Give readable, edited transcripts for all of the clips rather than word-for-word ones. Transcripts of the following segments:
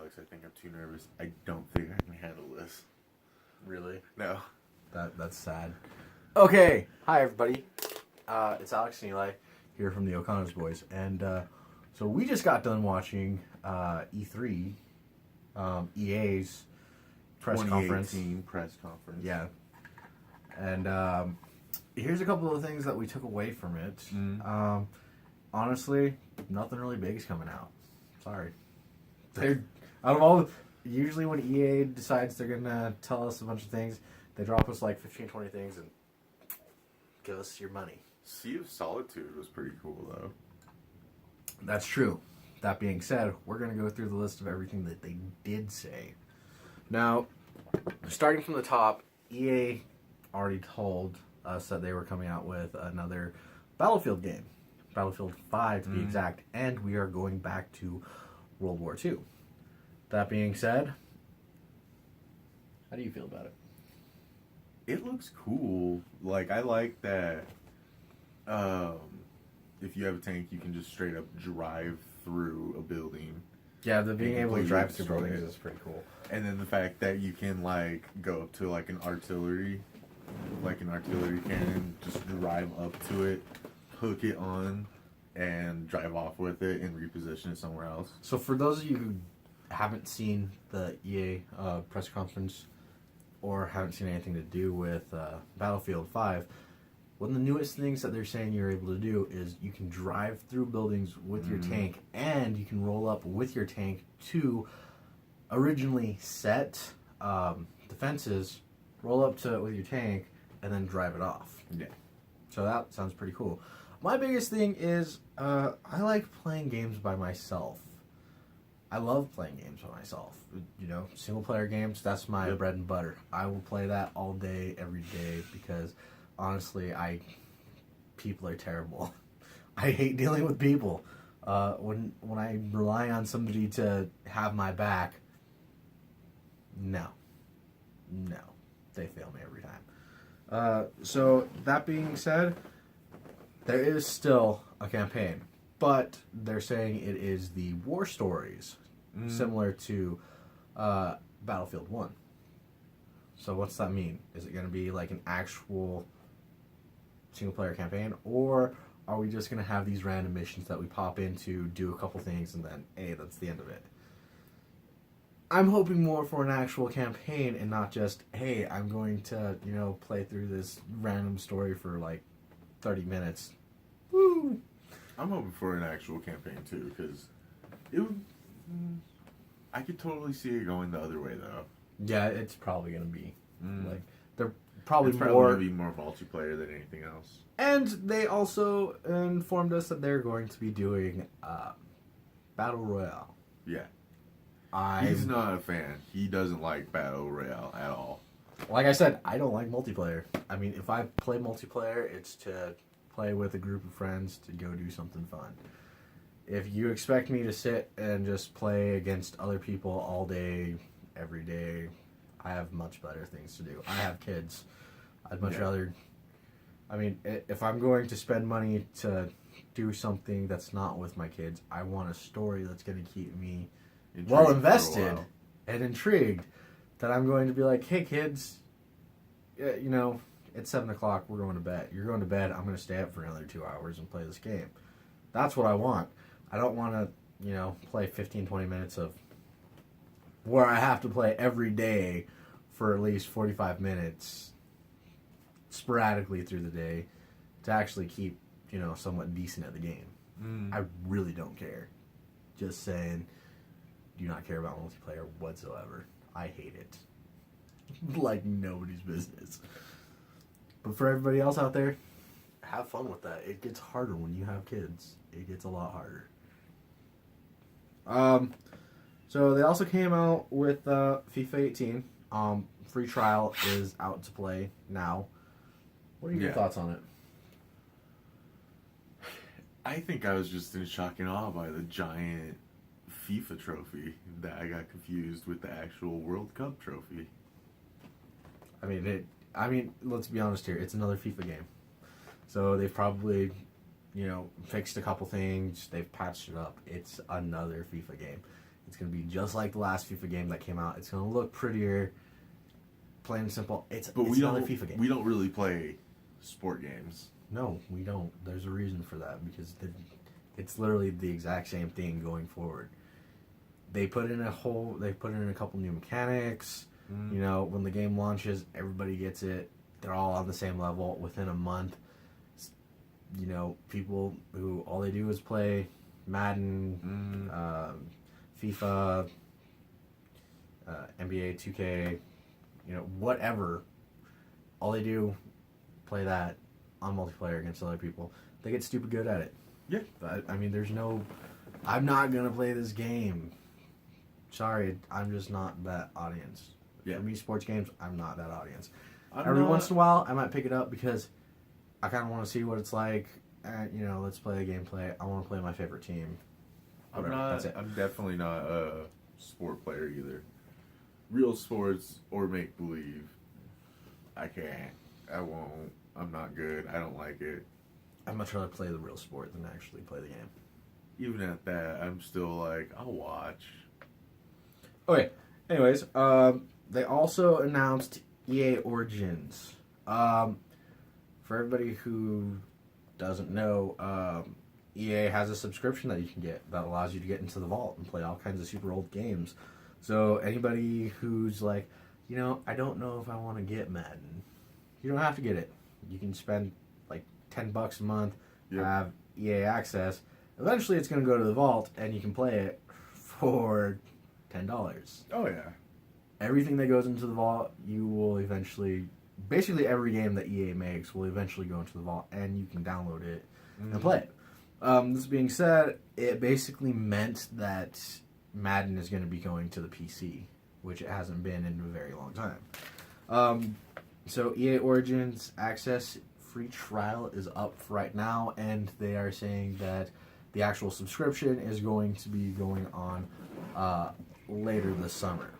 Alex. I think I'm too nervous. I don't think I can handle this. Really? No. That's sad. Okay. Hi, everybody. It's Alex and Eli here from the O'Connor's Boys. And so we just got done watching E3, EA's press conference. 2018 press conference. Yeah. And here's a couple of things that we took away from it. Honestly, nothing really big is coming out. Sorry. They're, out of all, usually when EA decides they're going to tell us a bunch of things, they drop us like 15, 20 things and give us your money. Sea of Solitude was pretty cool, though. That's true. That being said, we're going to go through the list of everything that they did say. Now, starting from the top, EA already told us that they were coming out with another Battlefield game. Battlefield 5 to be exact, and we are going back to World War II. That being said, how do you feel about it? It looks cool. Like, I like that if you have a tank, you can just straight up drive through a building. Yeah, the being able to drive through destroy buildings it. is pretty cool. And then the fact that you can, like, go up to, like, an artillery cannon, just drive up to it, hook it on, and drive off with it and reposition it somewhere else. So for those of you who haven't seen the EA press conference or haven't seen anything to do with Battlefield 5, one of the newest things that they're saying you're able to do is you can drive through buildings with your tank, and you can roll up with your tank to originally set defenses, roll up to it with your tank, and then drive it off. Yeah. So that sounds pretty cool. My biggest thing is I like playing games by myself. I love playing games by myself. You know, single player games, that's my bread and butter. I will play that all day, every day, because honestly, people are terrible. I hate dealing with people. When I rely on somebody to have my back, no, they fail me every time. So that being said, there is still a campaign, but they're saying it is the war stories, similar to Battlefield 1. So what's that mean? Is it going to be like an actual single-player campaign, or are we just going to have these random missions that we pop into, do a couple things, and then, hey, that's the end of it? I'm hoping more for an actual campaign and not just, hey, I'm going to, play through this random story for like 30 minutes. Woo! I'm hoping for an actual campaign too, because it would. I could totally see it going the other way though. Yeah, it's probably gonna be like they're probably It's more. probably gonna be more multiplayer than anything else. And they also informed us that they're going to be doing Battle Royale. Yeah. He's not a fan. He doesn't like Battle Royale at all. Like I said, I don't like multiplayer. I mean, if I play multiplayer, it's to play with a group of friends to go do something fun. If you expect me to sit and just play against other people all day, every day, I have much better things to do. I have kids. I'd much rather... I mean, if I'm going to spend money to do something that's not with my kids, I want a story that's going to keep me well invested and intrigued, that I'm going to be like, hey kids, it's 7 o'clock, we're going to bed. You're going to bed, I'm going to stay up for another 2 hours and play this game. That's what I want. I don't want to, play 15, 20 minutes of where I have to play every day for at least 45 minutes sporadically through the day to actually keep, somewhat decent at the game. I really don't care. Just saying, do not care about multiplayer whatsoever. I hate it. Like nobody's business. But for everybody else out there, have fun with that. It gets harder when you have kids. It gets a lot harder. So they also came out with FIFA 18. Free trial is out to play now. What are your thoughts on it? I think I was just in shock and awe by the giant FIFA trophy that I got confused with the actual World Cup trophy. I mean, let's be honest here. It's another FIFA game. So they've probably, fixed a couple things. They've patched it up. It's another FIFA game. It's going to be just like the last FIFA game that came out. It's going to look prettier. Plain and simple. It's another FIFA game. We don't really play sport games. No, we don't. There's a reason for that because it's literally the exact same thing going forward. They put in a couple new mechanics. You know, when the game launches, everybody gets it. They're all on the same level within a month. You know, people who all they do is play Madden, FIFA, NBA 2K, you know, whatever. All they do, play that on multiplayer against other people. They get stupid good at it. Yeah. I mean, I'm not going to play this game. Sorry, I'm just not that audience. Yeah. For me, sports games, I'm not that audience. Every once in a while, I might pick it up because I kind of want to see what it's like. And, you know, let's play a gameplay. I want to play my favorite team. Whatever. That's it. I'm definitely not a sport player either. Real sports or make believe. I can't. I won't. I'm not good. I don't like it. I'd much rather play the real sport than actually play the game. Even at that, I'm still like, I'll watch. Okay. Anyways, they also announced EA Origins. For everybody who doesn't know, EA has a subscription that you can get that allows you to get into the vault and play all kinds of super old games. So anybody who's like, you know, I don't know if I want to get Madden, you don't have to get it. You can spend like $10 a month, have EA access. Eventually it's going to go to the vault and you can play it for $10. Oh, yeah. Everything that goes into the vault, you will eventually... Basically, every game that EA makes will eventually go into the vault, and you can download it and play it. This being said, it basically meant that Madden is going to be going to the PC, which it hasn't been in a very long time. So EA Origins Access free trial is up right now, and they are saying that the actual subscription is going to be going on later this summer.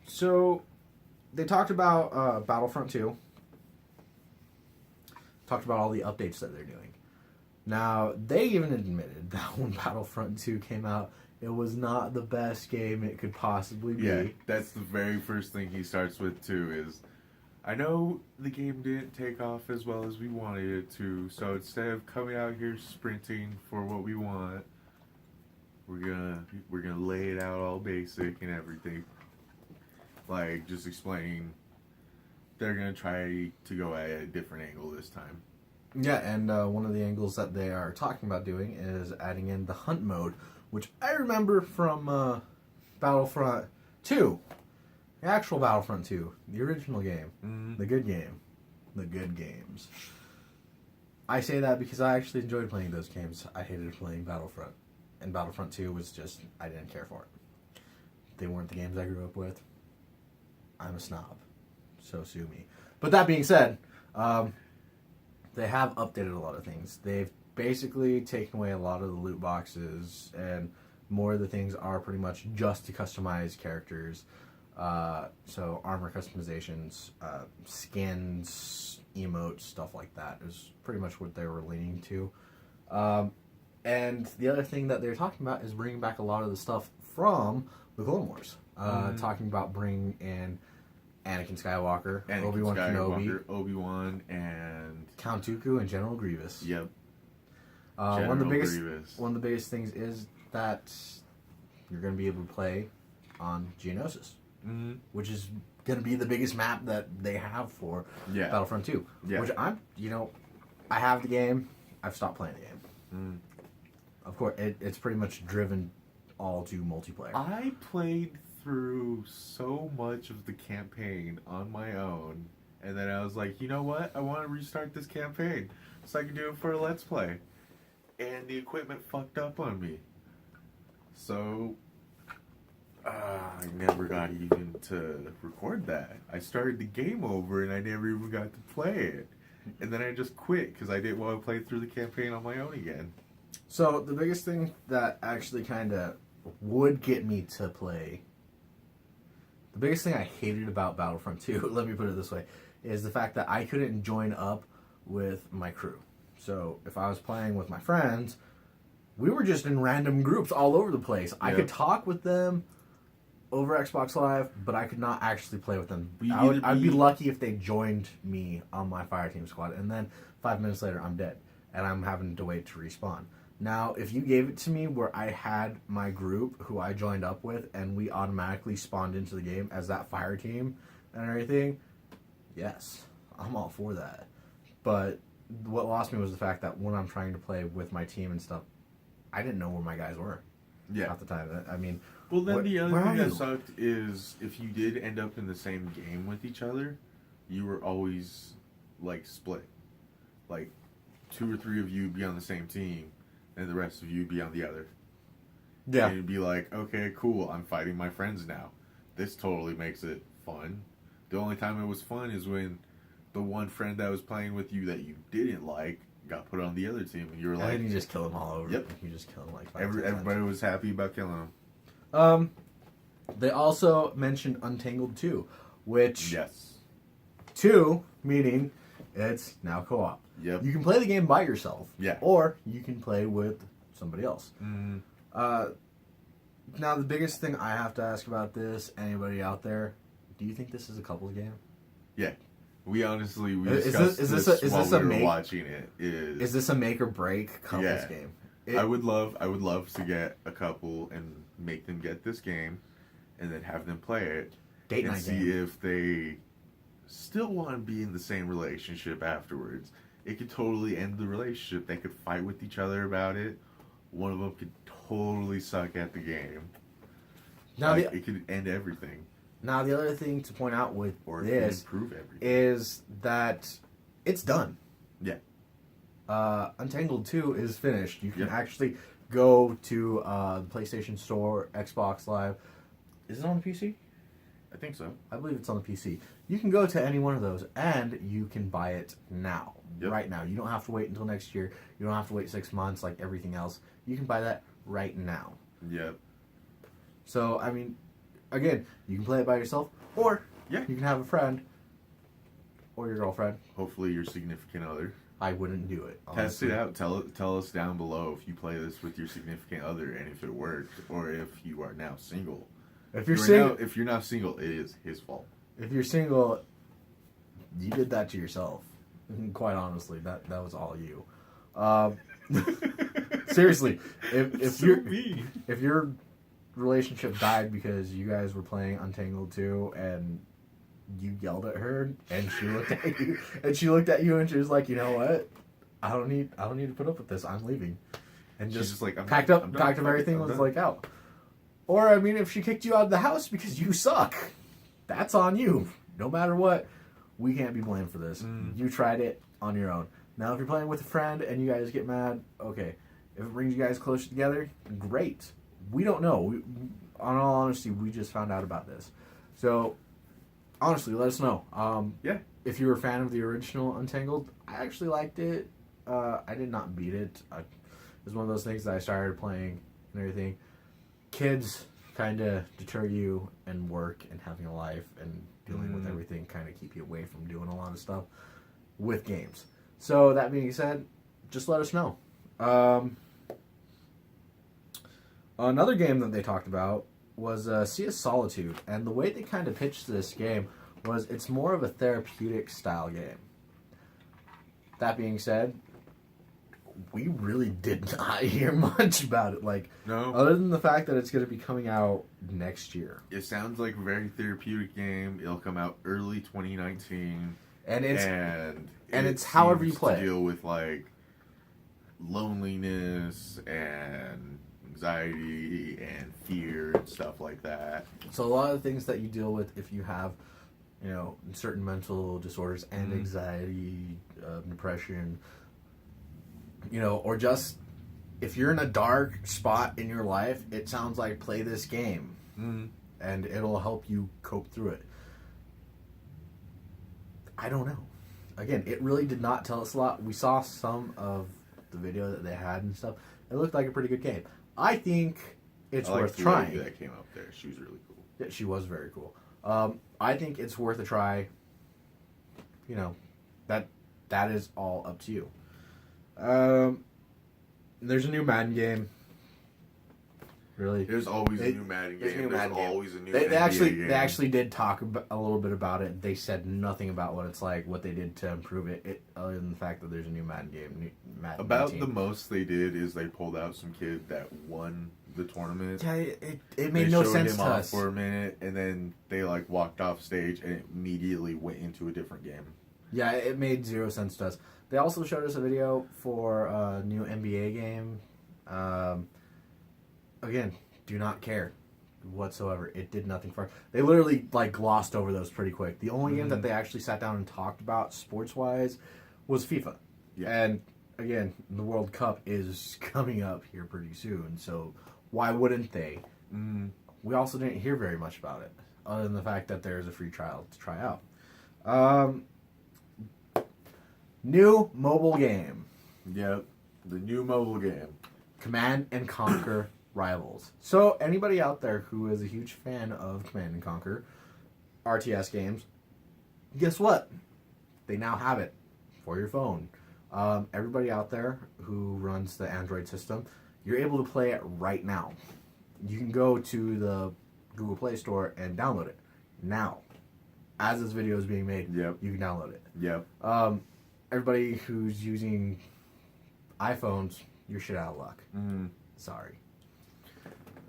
So they talked about Battlefront 2. Talked about all the updates that they're doing. Now, they even admitted that when Battlefront 2 came out, it was not the best game it could possibly be. Yeah, that's the very first thing he starts with, too, is... I know the game didn't take off as well as we wanted it to, so instead of coming out here sprinting for what we want, we're gonna lay it out all basic and everything. Like, just explaining they're gonna try to go at a different angle this time. Yeah, and one of the angles that they are talking about doing is adding in the hunt mode, which I remember from Battlefront 2. The actual Battlefront 2. The original game. Mm-hmm. The good game. The good games. I say that because I actually enjoyed playing those games. I hated playing Battlefront. And Battlefront 2 was just... I didn't care for it. They weren't the games I grew up with. I'm a snob. So sue me. But that being said... they have updated a lot of things. They've basically taken away a lot of the loot boxes, and more of the things are pretty much just to customize characters. So armor customizations, skins, emotes, stuff like that is pretty much what they were leaning to. And the other thing that they're talking about is bringing back a lot of the stuff from the Clone Wars. Talking about bringing in Anakin Skywalker, Obi-Wan Kenobi, Obi-Wan, and Count Dooku, and General Grievous. Yep. One of the biggest things is that you're going to be able to play on Geonosis, which is going to be the biggest map that they have for Battlefront 2. Yeah. Which I have the game. I've stopped playing the game. Of course, it's pretty much driven all to multiplayer. I played through so much of the campaign on my own, and then I was like, you know what? I want to restart this campaign so I can do it for a Let's Play. And the equipment fucked up on me. So, I never got even to record that. I started the game over and I never even got to play it. And then I just quit because I didn't want to play through the campaign on my own again. So, the biggest thing that actually kind of would get me to play... The biggest thing I hated about Battlefront 2, let me put it this way, is the fact that I couldn't join up with my crew. So if I was playing with my friends, we were just in random groups all over the place. I Yeah. could talk with them over Xbox Live, but I could not actually play with them. We I'd be either lucky if they joined me on my Fireteam squad, and then 5 minutes later, I'm dead, and I'm having to wait to respawn. Now, if you gave it to me where I had my group who I joined up with, and we automatically spawned into the game as that fire team and everything, yes, I'm all for that. But what lost me was the fact that when I'm trying to play with my team and stuff, I didn't know where my guys were Yeah. half the time. I mean, Well, then Where- the other where thing are that you? sucked is if you did end up in the same game with each other, you were always like split. Like 2 or 3 of you be on the same team, and the rest of you be on the other. yeah. And it'd be like, okay, cool, I'm fighting my friends now. This totally makes it fun. The only time it was fun is when the one friend that was playing with you that you didn't like got put on the other team, and you were And like, then you just kill them all over. Yep. You just kill them like 5 times. everybody was happy about killing them. They also mentioned Untangled 2, which Yes. 2 meaning it's now co-op. Yep. You can play the game by yourself, Yeah. or you can play with somebody else. Mm, Now, the biggest thing I have to ask about this, anybody out there, do you think this is a couples game? yeah. We honestly Is discussed this- this, is while this a we were make- watching it. Is this a make or break couples Yeah. game? I would love to get a couple and make them get this game, and then have them play it Date and night see game. if they still want to be in the same relationship afterwards. It could totally end the relationship. They could fight with each other about it. One of them could totally suck at the game. Now, Like, the, it could end everything, now, the other thing to point out with or it could this improve everything. is that it's done. Yeah. Untangled 2 is finished. You can Yeah. actually go to the PlayStation Store, Xbox Live. Is it on the PC? I think so. I believe it's on the PC. You can go to any one of those and you can buy it now. Yep. Right now. You don't have to wait until next year. You don't have to wait 6 months like everything else. You can buy that right now. Yep. So, I mean, again, you can play it by yourself, or Yeah. you can have a friend or your girlfriend. Hopefully, your significant other. I wouldn't do it. Test honestly. it out. Tell us down below if you play this with your significant other and if it worked, or if you are now single. If you're Right single, now, if you're not single, it is his fault. if you're single, you did that to yourself. Quite honestly, that was all you. Seriously, if So you're mean. if your relationship died because you guys were playing Untangled 2 and you yelled at her and she looked at you and she was like, you know what? I don't need to put up with this. I'm leaving. And She's just like, I'm packed done. up I'm done. everything, I'm was done. like out. Or I mean, if she kicked you out of the house because you suck, that's on you. No matter what, we can't be blamed for this. You tried it on your own. Now, if you're playing with a friend and you guys get mad, okay. If it brings you guys closer together, great. We don't know. On all honesty, we just found out about this. So, honestly, let us know. Yeah. If you were a fan of the original Untangled, I actually liked it. I did not beat it. It was one of those things that I started playing and everything. Kids kind of deter you, and work and having a life and dealing with everything kind of keep you away from doing a lot of stuff with games. So, that being said, just let us know. Another game that they talked about was Sea of Solitude, and the way they kind of pitched this game was it's more of a therapeutic style game. That being said, we really did not hear much about it, like, No. other than the fact that it's going to be coming out next year. It sounds like a very therapeutic game. It'll come out early 2019. And it's and it's however you seems play to it. deal with like loneliness and anxiety and fear and stuff like that. so a lot of the things that you deal with if you have, you know, certain mental disorders and anxiety, depression, you know, or just if you're in a dark spot in your life, it sounds like play this game and it'll help you cope through it. I don't know. Again, it really did not tell us a lot. We saw some of the video that they had and stuff. It looked like a pretty good game. I think it's I like worth the trying. lady that came up there. She was really cool. Yeah, she was very cool. I think it's worth a try. You know, that is all up to you. There's a new Madden game. Really? There's always a They- new Madden there's a game. new Madden game. always a new They NBA actually game. they actually did talk a little bit about it. They said nothing about what it's like, what they did to improve it other than the fact that there's a new Madden game. Madden About 19. the most they did is they pulled out some kid that won the tournament. Yeah, it They made no showed sense him to off us. for a minute, and then they like walked off stage and immediately went into a different game. Yeah, it made zero sense to us. They also showed us a video for a new NBA game. Again, do not care whatsoever. It did nothing for. They literally like glossed over those pretty quick. The only game that they actually sat down and talked about sports wise was FIFA. Yeah. And again, the World Cup is coming up here pretty soon, so why wouldn't they? We also didn't hear very much about it, other than the fact that there's a free trial to try out. New mobile game. Yep, the new mobile game. Command and Conquer Rivals. So anybody out there who is a huge fan of Command and Conquer RTS games, guess what? They now have it for your phone. Everybody out there who runs the Android system, you're able to play it right now. You can go to the Google Play Store and download it now. As this video is being made, Yep. you can download it. Yep. Everybody who's using iPhones, you're shit out of luck. Sorry.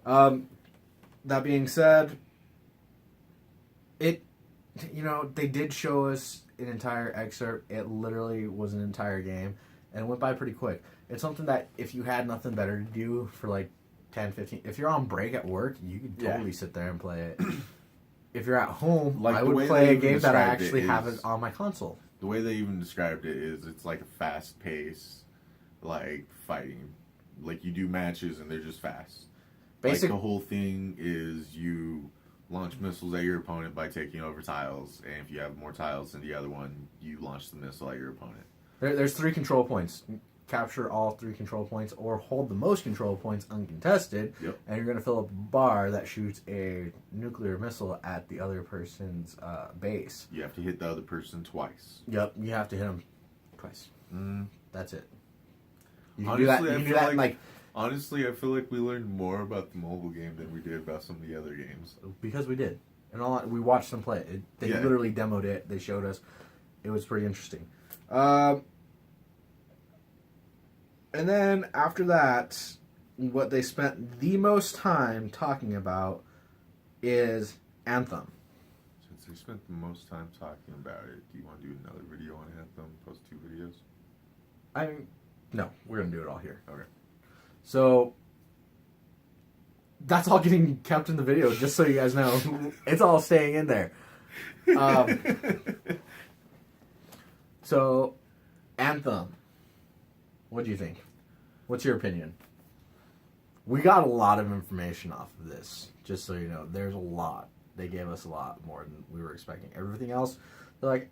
That being said, they did show us an entire excerpt. It literally was an entire game, and it went by pretty quick. It's something that if you had nothing better to do for like 10, 15, if you're on break at work, you could totally sit there and play it. If you're at home, Like, I the would way play they a game that I described it actually have is- it on my console. The way they even described it is it's like a fast pace, like fighting. Like you do matches and they're just fast. Basic- Like the whole thing is you launch missiles at your opponent by taking over tiles, and if you have more tiles than the other one, you launch the missile at your opponent. There's 3 control points. Capture all 3 control points or hold the most control points uncontested, Yep. and you're going to fill up a bar that shoots a nuclear missile at the other person's base. You have to hit the other person twice. Yep, you have to hit them twice. That's it. You can Honestly, do that, I you can do feel that in, like- Honestly, I feel like we learned more about the mobile game than we did about some of the other games. because we did. And we watched them play it. They Yeah. literally demoed it. They showed us. It was pretty interesting. And then after that, what they spent the most time talking about is Anthem. Since we spent the most time talking about it, do you want to do another video on Anthem? Post 2 videos? I mean, no, we're going to do it all here. Okay. So, that's all getting kept in the video, just so you guys know. It's all staying in there. So, Anthem. What do you think? What's your opinion? We got a lot of information off of this, just so you know. There's a lot. They gave us a lot more than we were expecting. Everything else, they're like,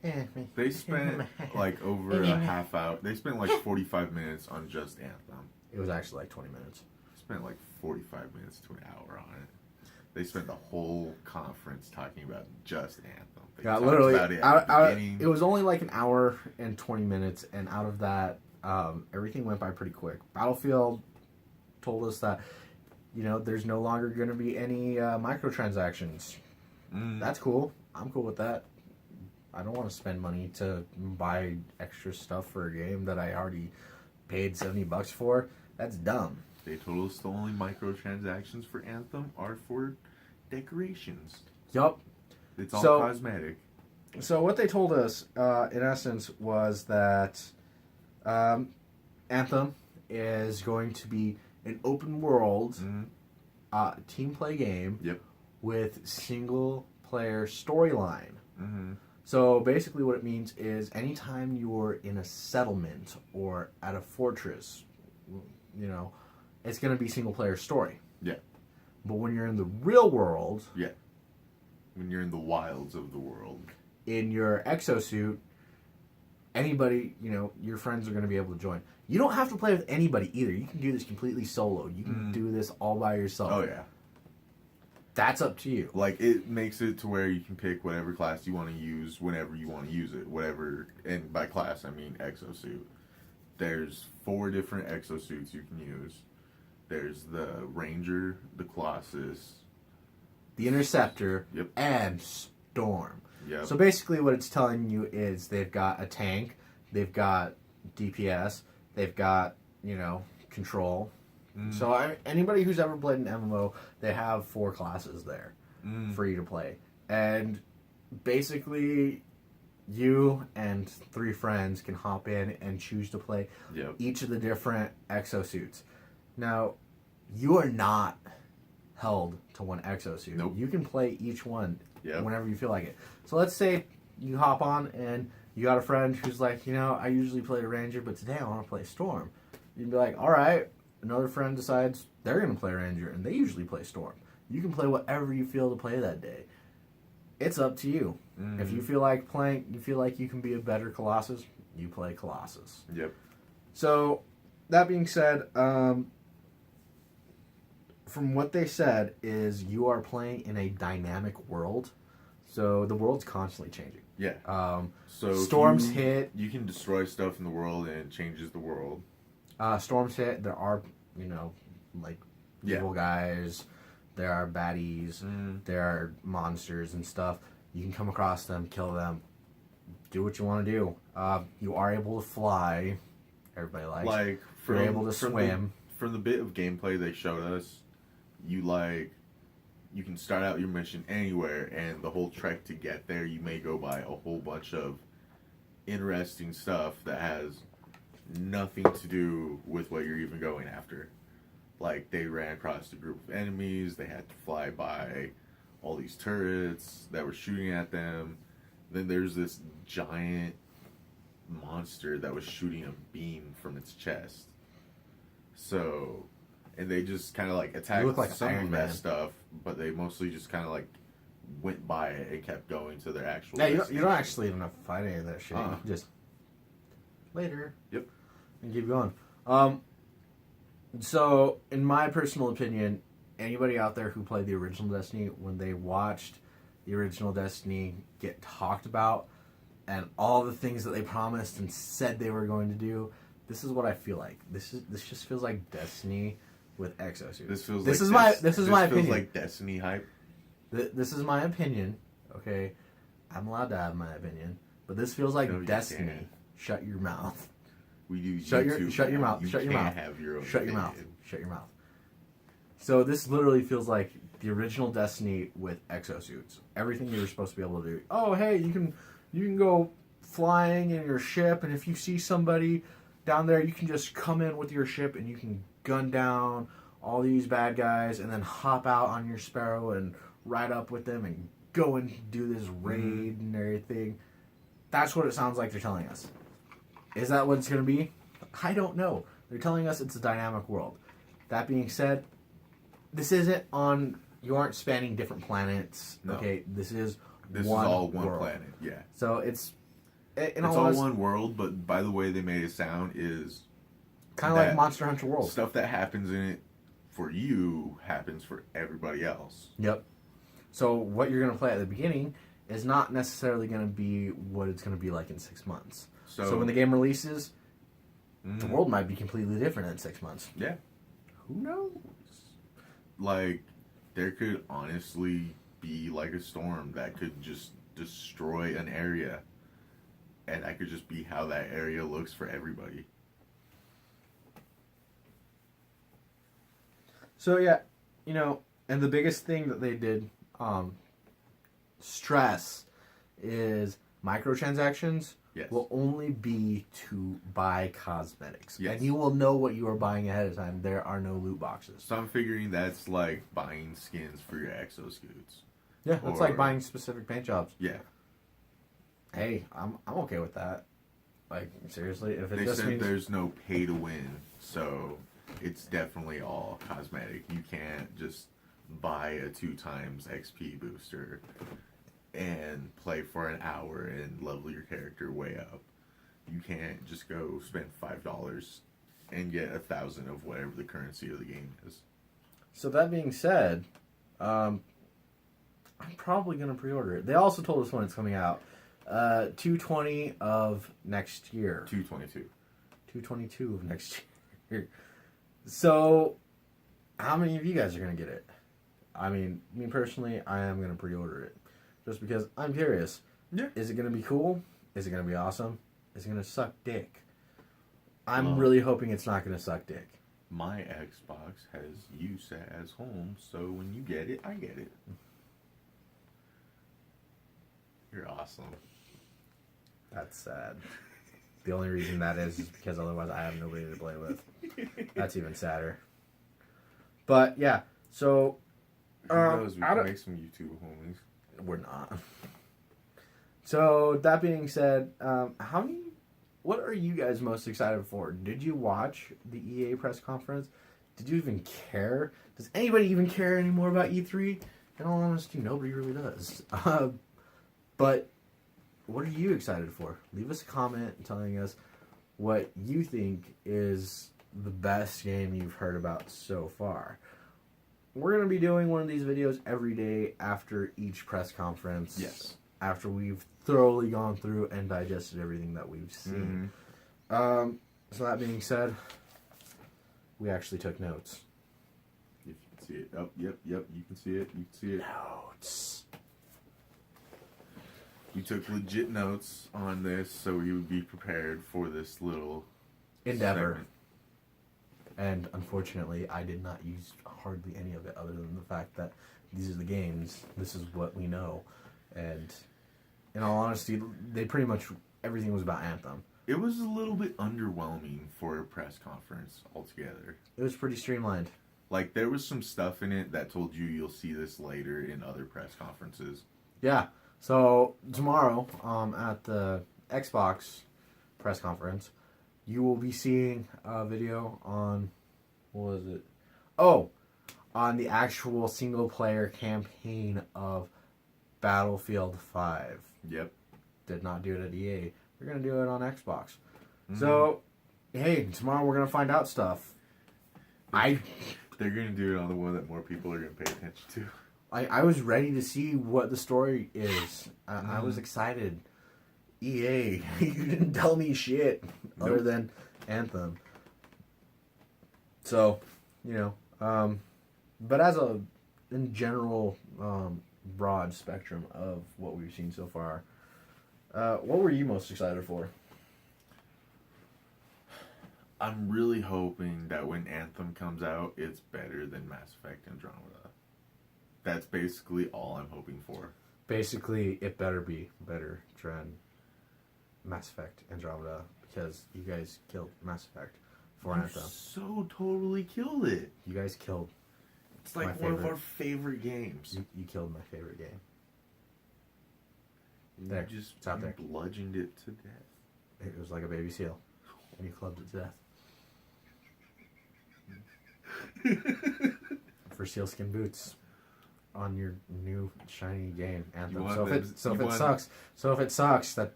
They spent like over a half hour. They spent like 45 minutes on just Anthem. It was actually like 20 minutes. They spent like 45 minutes to an hour on it. They spent the whole conference talking about just Anthem. They Yeah, talked literally. about it at the beginning. It was only like an hour and 20 minutes, and out of that, everything went by pretty quick. Battlefield told us that, there's no longer going to be any microtransactions. That's cool. I'm cool with that. I don't want to spend money to buy extra stuff for a game that I already paid $70 for. That's dumb. They told us the only microtransactions for Anthem are for decorations. Yup. It's all So- cosmetic. So what they told us, in essence, was that Anthem is going to be an open world team play game Yep. with single player storyline. Mm-hmm. So basically what it means is anytime you're in a settlement or at a fortress, it's going to be single player story. Yeah. But when you're in the real world, Yeah. When you're in the wilds of the world. in your exosuit, anybody, your friends are going to be able to join. You don't have to play with anybody either. You can do this completely solo. You can do this all by yourself. Oh, yeah. That's up to you. Like, it makes it to where you can pick whatever class you want to use whenever you want to use it. Whatever, and by class, I mean exosuit. There's 4 different exosuits you can use. There's the Ranger, the Colossus, the Interceptor, Yep. and Storm. Yep. So basically what it's telling you is they've got a tank, they've got DPS, they've got, control. So anybody who's ever played an MMO, they have 4 classes there for you to play. And basically you and 3 friends can hop in and choose to play Yep. each of the different exosuits. Now, you are not held to one exosuit. Nope. You can play each one Yep. whenever you feel like it. So let's say you hop on and you got a friend who's like, I usually play a Ranger, but today I want to play Storm. You'd be like, all right. Another friend decides they're going to play Ranger, and they usually play Storm. You can play whatever you feel to play that day. It's up to you. If you feel like you can be a better Colossus, you play Colossus. Yep. So, that being said, from what they said is you are playing in a dynamic world. So, the world's constantly changing. Yeah. So storms you, hit. You can destroy stuff in the world and it changes the world. Storms hit. There are, like evil guys. There are baddies. There are monsters and stuff. You can come across them, kill them, do what you want to do. You are able to fly. Everybody likes. Like You're able to swim. From the bit of gameplay they showed us, you can start out your mission anywhere, and the whole trek to get there, you may go by a whole bunch of interesting stuff that has nothing to do with what you're even going after. Like, they ran across a group of enemies, they had to fly by all these turrets that were shooting at them. Then there's this giant monster that was shooting a beam from its chest. So, and they just kind of attacked look like some Iron of that Man. stuff, but they mostly just kind of went by it and kept going to their actual Yeah, you don't destination. actually even have to fight any of that shit. You can just later. Yep. And keep going. So, in my personal opinion, anybody out there who played the original Destiny, when they watched the original Destiny get talked about and all the things that they promised and said they were going to do, this is what I feel like. This just feels like Destiny with exosuits. This is feels my feels opinion. like Destiny hype. This is my opinion. Okay, I'm allowed to have my opinion, but this feels like No, you Destiny. can't. Shut your mouth. We do Shut your YouTube shut your now. mouth. You Shut your can't mouth. have your own Shut your mouth. opinion. Shut your mouth. So this literally feels like the original Destiny with exosuits. Everything you were supposed to be able to do. Oh, hey, you can go flying in your ship, and if you see somebody down there, you can just come in with your ship and you can gun down all these bad guys, and then hop out on your Sparrow and ride up with them and go and do this raid and everything. That's what it sounds like they're telling us. Is that what it's going to be? I don't know. They're telling us it's a dynamic world. That being said, this isn't on... You aren't spanning different planets. No. Okay, this is This one is all one world. planet. Yeah. So it's... It's all one world, but by the way they made it sound is kind of like that Monster Hunter World. stuff that happens in it for you happens for everybody else. Yep. So what you're going to play at the beginning is not necessarily going to be what it's going to be like in 6 months. So when the game releases, the world might be completely different in 6 months. Yeah. Who knows? Like, there could honestly be like a storm that could just destroy an area, and that could just be how that area looks for everybody. So yeah, and the biggest thing that they did stress is microtransactions Yes. will only be to buy cosmetics. Yes. And you will know what you are buying ahead of time. There are no loot boxes. So I'm figuring that's like buying skins for your exoscoots. Yeah, it's like buying specific paint jobs. Yeah. Hey, I'm okay with that. Like, seriously, if it They just said means... there's no pay to win, so it's definitely all cosmetic. You can't just buy a 2x XP booster and play for an hour and level your character way up. You can't just go spend $5 and get 1,000 of whatever the currency of the game is. So that being said, I'm probably going to pre-order it. They also told us when it's coming out. 2/20 of next year. 222. 2/22 of next year. So, how many of you guys are going to get it? I mean, me personally, I am going to pre-order it. Just because I'm curious. Yeah. Is it going to be cool? Is it going to be awesome? Is it going to suck dick? I'm really hoping it's not going to suck dick. My Xbox has you set as home, so when you get it, I get it. You're awesome. That's sad. The only reason that is because otherwise I have nobody to play with. That's even sadder. But yeah, so Who knows? We I can don't- make some YouTube homies. we're not. So that being said, what are you guys most excited for? Did you watch the EA press conference? Did you even care? Does anybody even care anymore about E3? In all honesty, nobody really does. But what are you excited for? Leave us a comment telling us what you think is the best game you've heard about so far. We're going to be doing one of these videos every day after each press conference. Yes. After we've thoroughly gone through and digested everything that we've seen. So that being said, we actually took notes. If you can see it. Oh, yep. You can see it. You can see it. Notes. We took legit notes on this so we would be prepared for this little Endeavor. segment. And unfortunately, I did not use hardly any of it other than the fact that these are the games. This is what we know. And in all honesty, they pretty much, everything was about Anthem. It was a little bit underwhelming for a press conference altogether. It was pretty streamlined. Like, there was some stuff in it that told you you'll see this later in other press conferences. Yeah. So tomorrow, at the Xbox press conference, you will be seeing a video on, what was it? Oh, on the actual single player campaign of Battlefield 5. Yep. Did not do it at EA. We're going to do it on Xbox. So, hey, tomorrow we're going to find out stuff. They're going to do it on the one that more people are going to pay attention to. I was ready to see what the story is. I was excited. EA, you didn't tell me shit other Nope. than Anthem. So, but as in general, broad spectrum of what we've seen so far, what were you most excited for? I'm really hoping that when Anthem comes out, it's better than Mass Effect Andromeda. That's basically all I'm hoping for. Basically, it better be better than Mass Effect Andromeda because you guys killed Mass Effect for You Anthem. so totally killed it. You guys killed. It's like My one of favorite. our favorite games. You killed my favorite game. You There. just It's out there. bludgeoned it to death. It was like a baby seal, and you clubbed it to death. For sealskin boots on your new shiny game Anthem. want So them- if you it want- sucks, that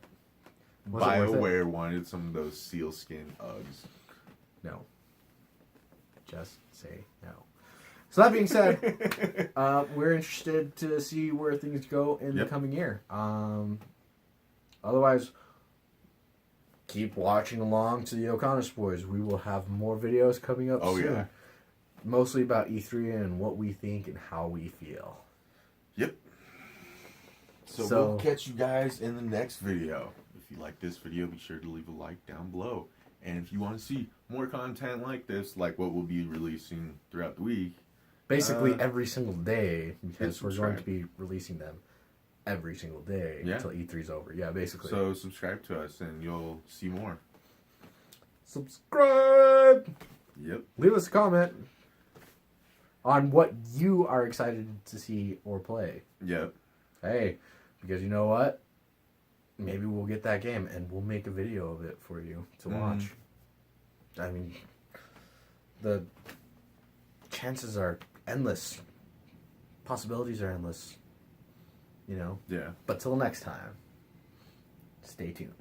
was it worth it? BioWare wanted some of those sealskin Uggs. No. Just say no. So that being said, we're interested to see where things go in the Yep. coming year. Otherwise, keep watching along to the O'Connor Boys. We will have more videos coming up Oh, soon. yeah. Mostly about E3 and what we think and how we feel. Yep. So So- we'll catch you guys in the next video. If you like this video, be sure to leave a like down below. And if you want to see more content like this, like what we'll be releasing throughout the week, Basically every single day, because we're going subscribe. to be releasing them every single day Yeah. until E3's over. Yeah, basically. so subscribe to us and you'll see more. Subscribe! Yep. Leave us a comment on what you are excited to see or play. Yep. Hey, because you know what? Maybe we'll get that game and we'll make a video of it for you to watch. I mean, the chances are endless. Possibilities are endless. Yeah. But till next time, stay tuned.